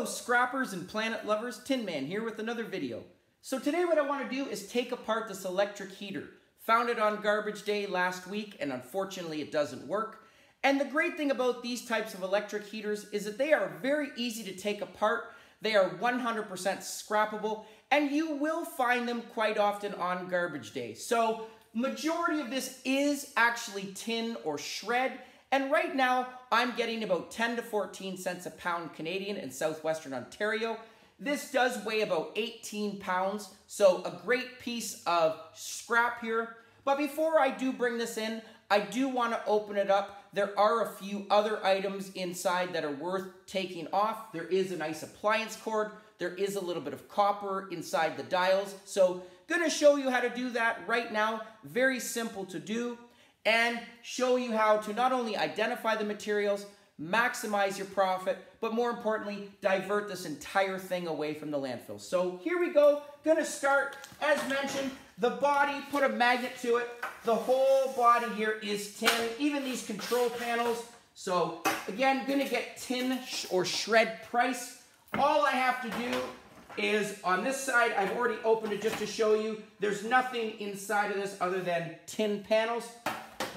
Hello scrappers and planet lovers, Tin Man here with another video. So today what I want to do is take apart this electric heater. Found it on garbage day last week and unfortunately it doesn't work. And the great thing about these types of electric heaters is that they are very easy to take apart. They are 100% scrappable and you will find them quite often on garbage day. So majority of this is actually tin or shred. And right now, I'm getting about 10 to 14 cents a pound Canadian in southwestern Ontario. This does weigh about 18 pounds, so a great piece of scrap here. But before I do bring this in, I do want to open it up. There are a few other items inside that are worth taking off. There is a nice appliance cord. There is a little bit of copper inside the dials. So, going to show you how to do that right now. Very simple to do. And show you how to not only identify the materials, maximize your profit, but more importantly, divert this entire thing away from the landfill. So here we go. Gonna start, as mentioned, the body, put a magnet to it. The whole body here is tin, even these control panels. So again, gonna get tin or shred price. All I have to do is on this side, I've already opened it just to show you, there's nothing inside of this other than tin panels.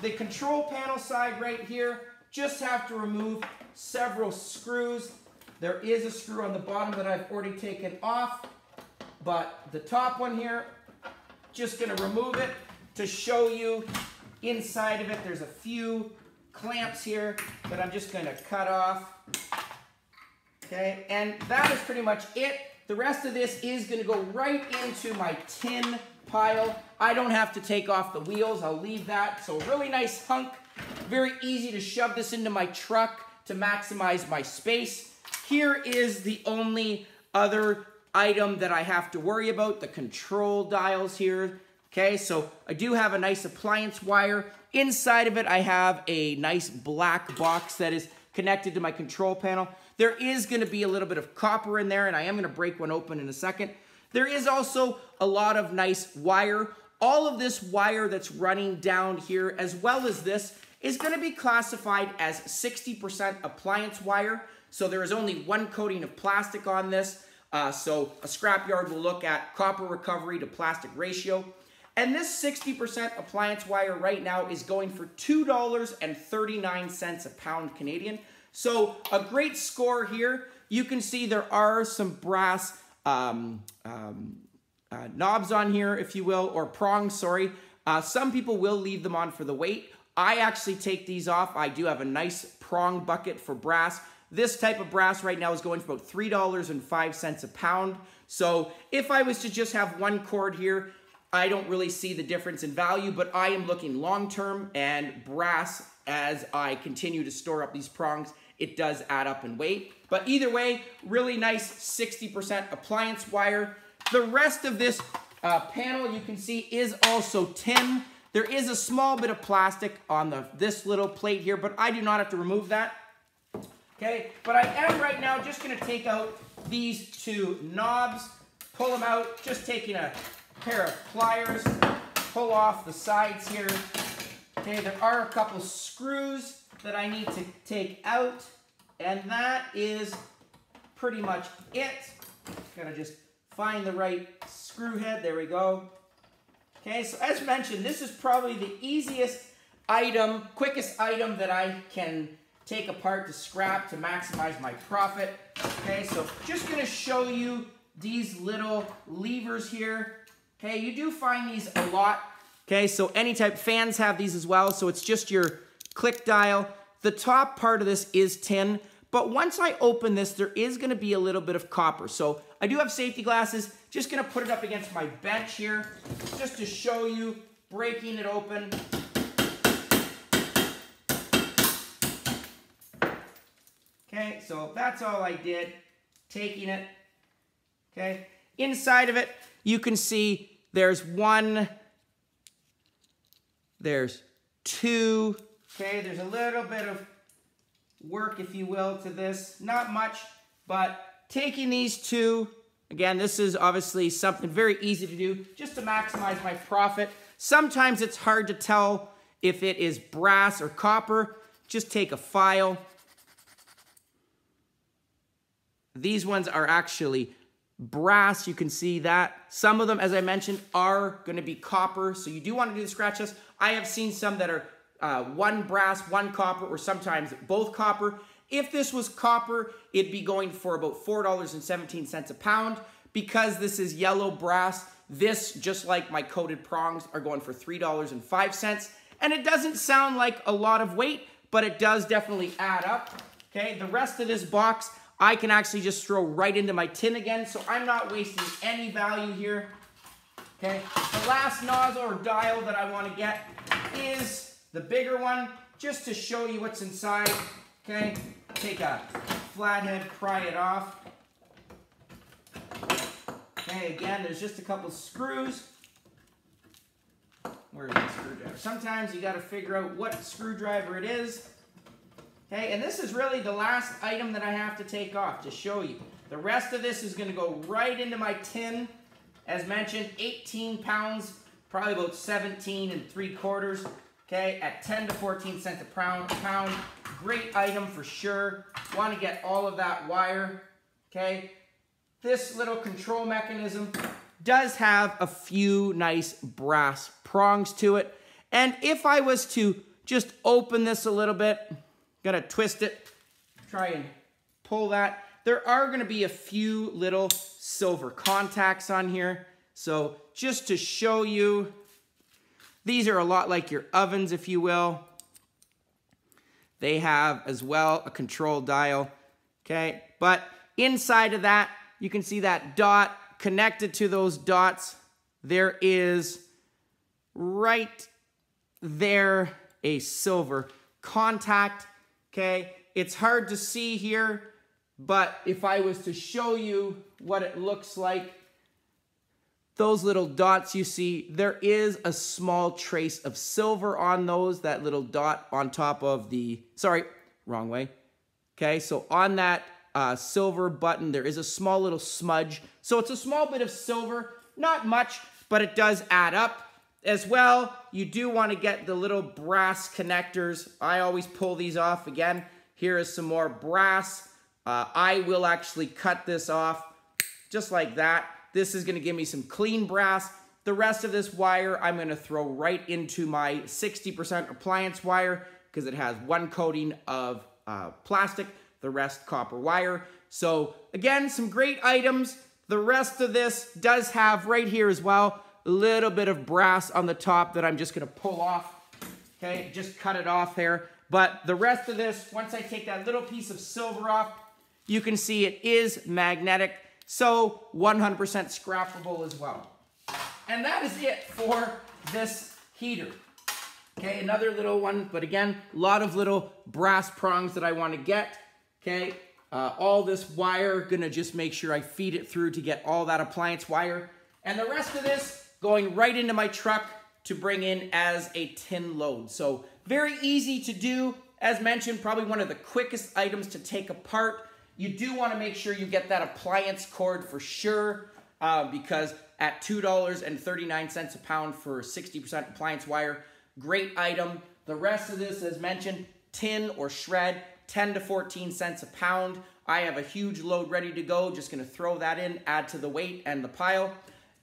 The control panel side right here, just have to remove several screws. There is a screw on the bottom that I've already taken off, but the top one here, just gonna remove it to show you inside of it. There's a few clamps here that I'm just gonna cut off. Okay, and that is pretty much it. The rest of this is gonna go right into my tin pile. I don't have to take off the wheels, I'll leave that. So really nice hunk, very easy to shove this into my truck to maximize my space. Here is the only other item that I have to worry about, the control dials here. Okay, so I do have a nice appliance wire. Inside of it, I have a nice black box that is connected to my control panel. There is gonna be a little bit of copper in there, and I am gonna break one open in a second. There is also a lot of nice wire. All of this wire that's running down here, as well as this, is going to be classified as 60% appliance wire. So there is only one coating of plastic on this. So a scrapyard will look at copper recovery to plastic ratio. And this 60% appliance wire right now is going for $2.39 a pound Canadian. So a great score here. You can see there are some brass knobs on here, if you will, or prongs, sorry. Some people will leave them on for the weight. I actually take these off. I do have a nice prong bucket for brass. This type of brass right now is going for about $3.05 a pound. So if I was to just have one cord here, I don't really see the difference in value, but I am looking long-term, and brass, as I continue to store up these prongs, it does add up in weight. But either way, really nice 60% appliance wire. The rest of this panel you can see is also tin. There is a small bit of plastic on this little plate here, but I do not have to remove that. Okay, but I am right now just gonna take out these two knobs, pull them out, just taking a pair of pliers, pull off the sides here. Okay, there are a couple screws that I need to take out, and that is pretty much it. Gotta just find the right screw head, there we go. Okay, so as mentioned, this is probably the easiest item, quickest item that I can take apart to scrap to maximize my profit. Okay, so just gonna show you these little levers here. Okay, you do find these a lot. Okay, so any type, fans have these as well, so it's just your click dial. The top part of this is tin, but once I open this, there is gonna be a little bit of copper. So I do have safety glasses, just gonna put it up against my bench here, just to show you, breaking it open. Okay, so that's all I did, taking it. Okay, inside of it, you can see there's one, there's two. Okay, there's a little bit of work, if you will, to this. Not much, but taking these two, again, this is obviously something very easy to do just to maximize my profit. Sometimes it's hard to tell if it is brass or copper. Just take a file. these ones are actually brass. You can see that. Some of them, as I mentioned, are going to be copper. So you do want to do the scratch test. I have seen some that are one brass, one copper, or sometimes both copper. If this was copper, it'd be going for about $4.17 a pound. Because this is yellow brass, this, just like my coated prongs, are going for $3.05. And it doesn't sound like a lot of weight, but it does definitely add up. Okay, the rest of this box, I can actually just throw right into my tin again, so I'm not wasting any value here. Okay, the last nozzle or dial that I want to get is the bigger one, just to show you what's inside. Okay, take a flathead, pry it off. Okay, again, there's just a couple screws. Where's the screwdriver? Sometimes you got to figure out what screwdriver it is. Okay, and this is really the last item that I have to take off to show you. The rest of this is going to go right into my tin. As mentioned, 18 pounds, probably about 17 3/4. Okay, at 10 to 14 cents a pound. Great item for sure. Want to get all of that wire. Okay. This little control mechanism does have a few nice brass prongs to it. And if I was to just open this a little bit, gonna twist it, try and pull that, there are gonna be a few little silver contacts on here. So just to show you, these are a lot like your ovens, if you will. They have as well a control dial, okay? But inside of that, you can see that dot. Connected to those dots, there is right there a silver contact, okay? It's hard to see here, but if I was to show you what it looks like, those little dots you see, there is a small trace of silver on those, that little dot on top of the, sorry, wrong way. Okay, so on that silver button, there is a small little smudge. So it's a small bit of silver, not much, but it does add up. As well, you do want to get the little brass connectors. I always pull these off. Again, here is some more brass. I will actually cut this off just like that. This is going to give me some clean brass. The rest of this wire, I'm going to throw right into my 60% appliance wire because it has one coating of plastic, the rest copper wire. So again, some great items. The rest of this does have right here as well a little bit of brass on the top that I'm just going to pull off. Okay, just cut it off there. But the rest of this, once I take that little piece of silver off, you can see it is magnetic, so 100% scrappable as well. And that is it for this heater. Okay, another little one, but again, a lot of little brass prongs that I want to get. Okay, all this wire, gonna just make sure I feed it through to get all that appliance wire. And the rest of this going right into my truck to bring in as a tin load. So very easy to do. As mentioned, probably one of the quickest items to take apart. You do want to make sure you get that appliance cord for sure, because at $2.39 a pound for 60% appliance wire, great item. The rest of this, as mentioned, tin or shred, 10 to 14 cents a pound. I have a huge load ready to go. Just going to throw that in, add to the weight and the pile.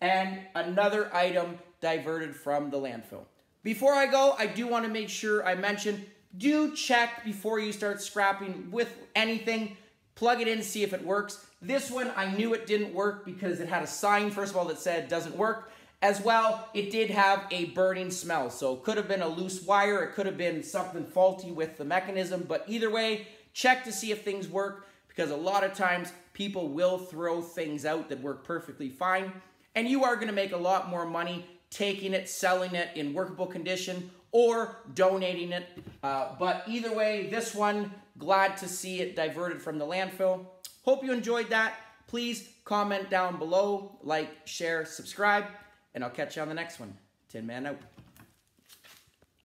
And another item diverted from the landfill. Before I go, I do want to make sure I mention, do check before you start scrapping with anything. Plug it in, see if it works. This one, I knew it didn't work because it had a sign, first of all, that said doesn't work. As well, it did have a burning smell. So it could have been a loose wire. It could have been something faulty with the mechanism. But either way, check to see if things work, because a lot of times people will throw things out that work perfectly fine. And you are going to make a lot more money taking it, selling it in workable condition, or donating it. But either way, this one, glad to see it diverted from the landfill. Hope you enjoyed that. Please comment down below, like, share, subscribe, and I'll catch you on the next one. Tin Man out.